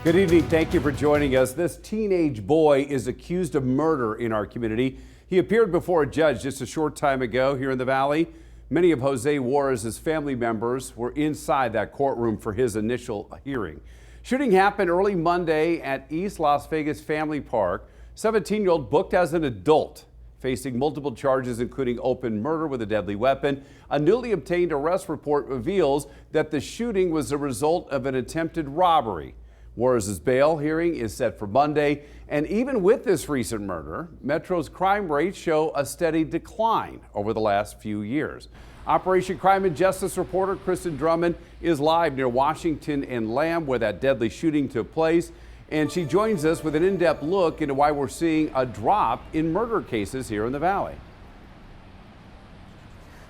Good evening. Thank you for joining us. This teenage boy is accused of murder in our community. He appeared before a judge just a short time ago here in the Valley. Many of Jose Juarez's family members were inside that courtroom for his initial hearing. Shooting happened early Monday at East Las Vegas Family Park. 17-year-old booked as an adult, facing multiple charges including open murder with a deadly weapon. A newly obtained arrest report reveals that the shooting was a result of an attempted robbery. Juarez's bail hearing is set for Monday, and even with this recent murder, Metro's crime rates show a steady decline over the last few years. Operation Crime and Justice reporter Kristen Drummond is live near Washington and Lamb where that deadly shooting took place, and she joins us with an in-depth look into why we're seeing a drop in murder cases here in the Valley.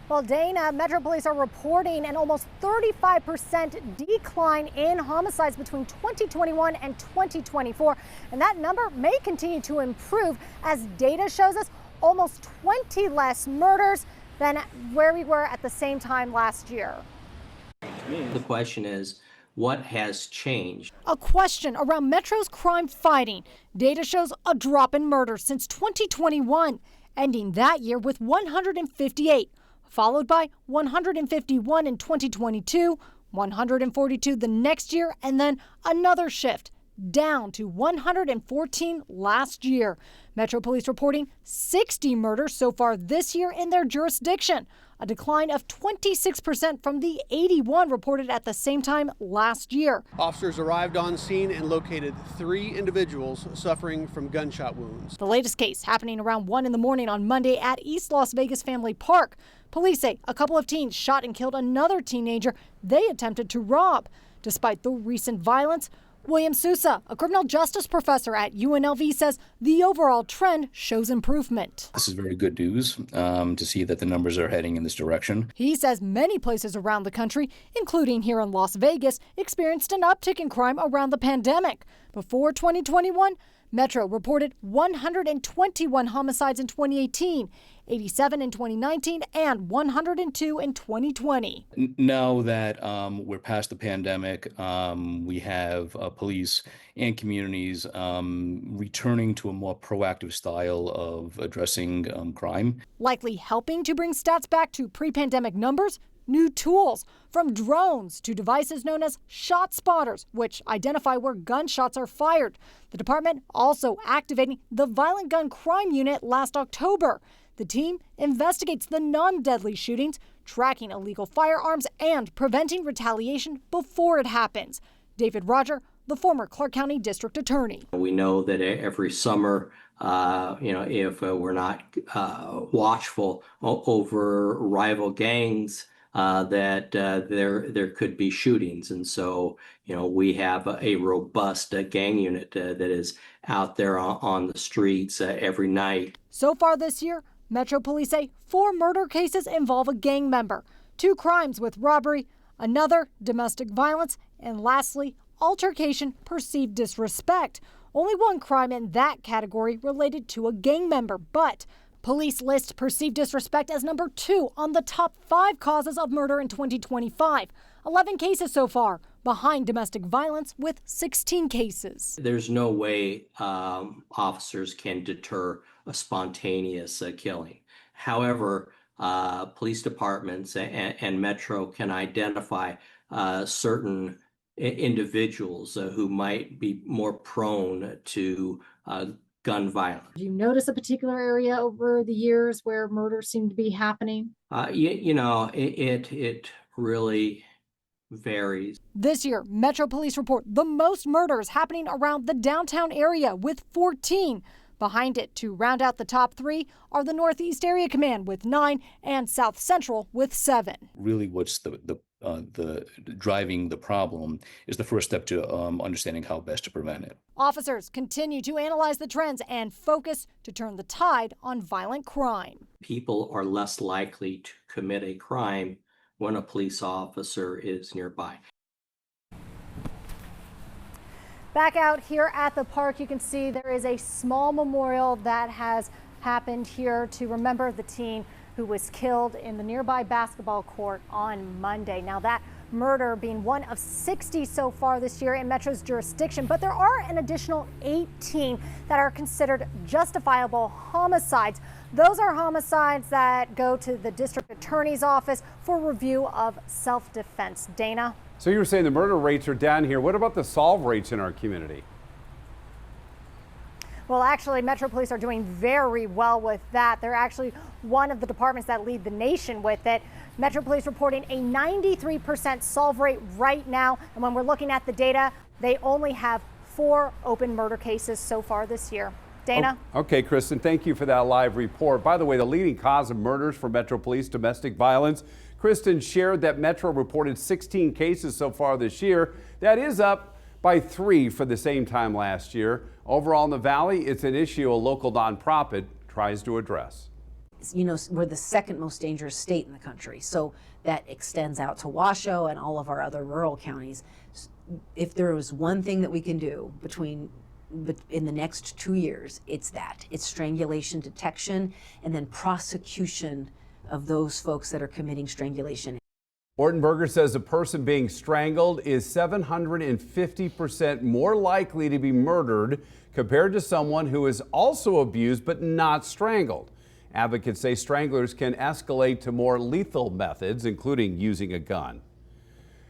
Well, Dana, Metro Police are reporting an almost 35% decline in homicides between 2021 and 2024. And that number may continue to improve as data shows us almost 20 less murders than where we were at the same time last year. The question is, what has changed? A question around Metro's crime fighting. Data shows a drop in murders since 2021, ending that year with 158. Followed by 151 in 2022, 142 the next year, and then another shift down to 114 last year. Metro Police reporting 60 murders so far this year in their jurisdiction, a decline of 26% from the 81 reported at the same time last year. Officers arrived on scene and located 3 individuals suffering from gunshot wounds. The latest case happening around 1 in the morning on Monday at East Las Vegas Family Park. Police say a couple of teens shot and killed another teenager they attempted to rob. Despite the recent violence, William Sousa, a criminal justice professor at UNLV, says the overall trend shows improvement. This is very good news to see that the numbers are heading in this direction. He says many places around the country, including here in Las Vegas, experienced an uptick in crime around the pandemic. Before 2021, Metro reported 121 homicides in 2018, 87 in 2019, and 102 in 2020. Now that we're past the pandemic, we have police and communities returning to a more proactive style of addressing crime. Likely helping to bring stats back to pre-pandemic numbers, new tools, from drones to devices known as shot spotters, which identify where gunshots are fired. The department also activating the Violent Gun Crime Unit last October. The team investigates the non-deadly shootings, tracking illegal firearms, and preventing retaliation before it happens. David Roger, the former Clark County District Attorney. We know that every summer, if we're not watchful over rival gangs, that there could be shootings. And so, we have a robust gang unit that is out there on the streets every night. So far this year, Metro Police say 4 murder cases involve a gang member, 2 crimes with robbery, another domestic violence, and lastly, altercation, perceived disrespect. Only 1 crime in that category related to a gang member, but police list perceived disrespect as number 2 on the top 5 causes of murder in 2025. 11 cases so far, behind domestic violence with 16 cases. There's no way officers can deter a spontaneous killing. However, police departments and Metro can identify certain individuals who might be more prone to gun violence. Do you notice a particular area over the years where murders seem to be happening? It really varies. This year, Metro Police report the most murders happening around the downtown area with 14. Behind it, to round out the top 3, are the Northeast Area Command with 9 and South Central with 7. Really, what's the driving the problem is the first step to understanding how best to prevent it. Officers continue to analyze the trends and focus to turn the tide on violent crime. People are less likely to commit a crime when a police officer is nearby. Back out here at the park, you can see there is a small memorial that has happened here to remember the teen who was killed in the nearby basketball court on Monday. Now, that murder being one of 60 so far this year in Metro's jurisdiction, but there are an additional 18 that are considered justifiable homicides. Those are homicides that go to the district attorney's office for review of self-defense. Dana? So you were saying the murder rates are down here. What about the solve rates in our community? Well, actually, Metro Police are doing very well with that. They're actually one of the departments that lead the nation with it. Metro Police reporting a 93% solve rate right now. And when we're looking at the data, they only have 4 open murder cases so far this year. Dana? Okay, Kristen, thank you for that live report. By the way, the leading cause of murders for Metro Police, domestic violence. Kristen shared that Metro reported 16 cases so far this year. That is up by 3 for the same time last year. Overall in the Valley, it's an issue a local nonprofit tries to address. You know, we're the second most dangerous state in the country, so that extends out to Washoe and all of our other rural counties. If there was one thing that we can do in the next 2 years, it's that. It's strangulation detection and then prosecution of those folks that are committing strangulation. Ortenberger says a person being strangled is 750% more likely to be murdered compared to someone who is also abused but not strangled. Advocates say stranglers can escalate to more lethal methods, including using a gun.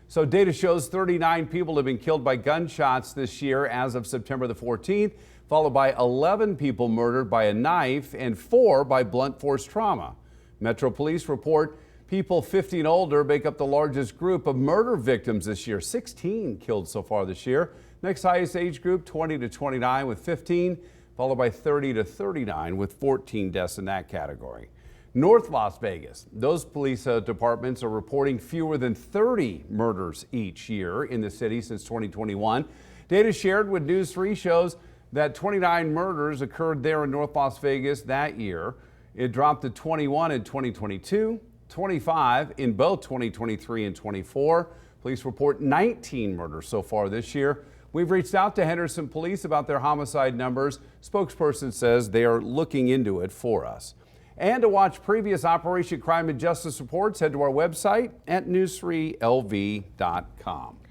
So data shows 39 people have been killed by gunshots this year as of September the 14th, followed by 11 people murdered by a knife and 4 by blunt force trauma. Metro Police report people 50 and older make up the largest group of murder victims this year. 16 killed so far this year. Next highest age group, 20 to 29 with 15, followed by 30 to 39 with 14 deaths in that category. North Las Vegas, those police departments are reporting fewer than 30 murders each year in the city since 2021. Data shared with News 3 shows that 29 murders occurred there in North Las Vegas that year. It dropped to 21 in 2022, 25 in both 2023 and 24. Police report 19 murders so far this year. We've reached out to Henderson Police about their homicide numbers. Spokesperson says they are looking into it for us. And to watch previous Operation Crime and Justice reports, head to our website at news3lv.com.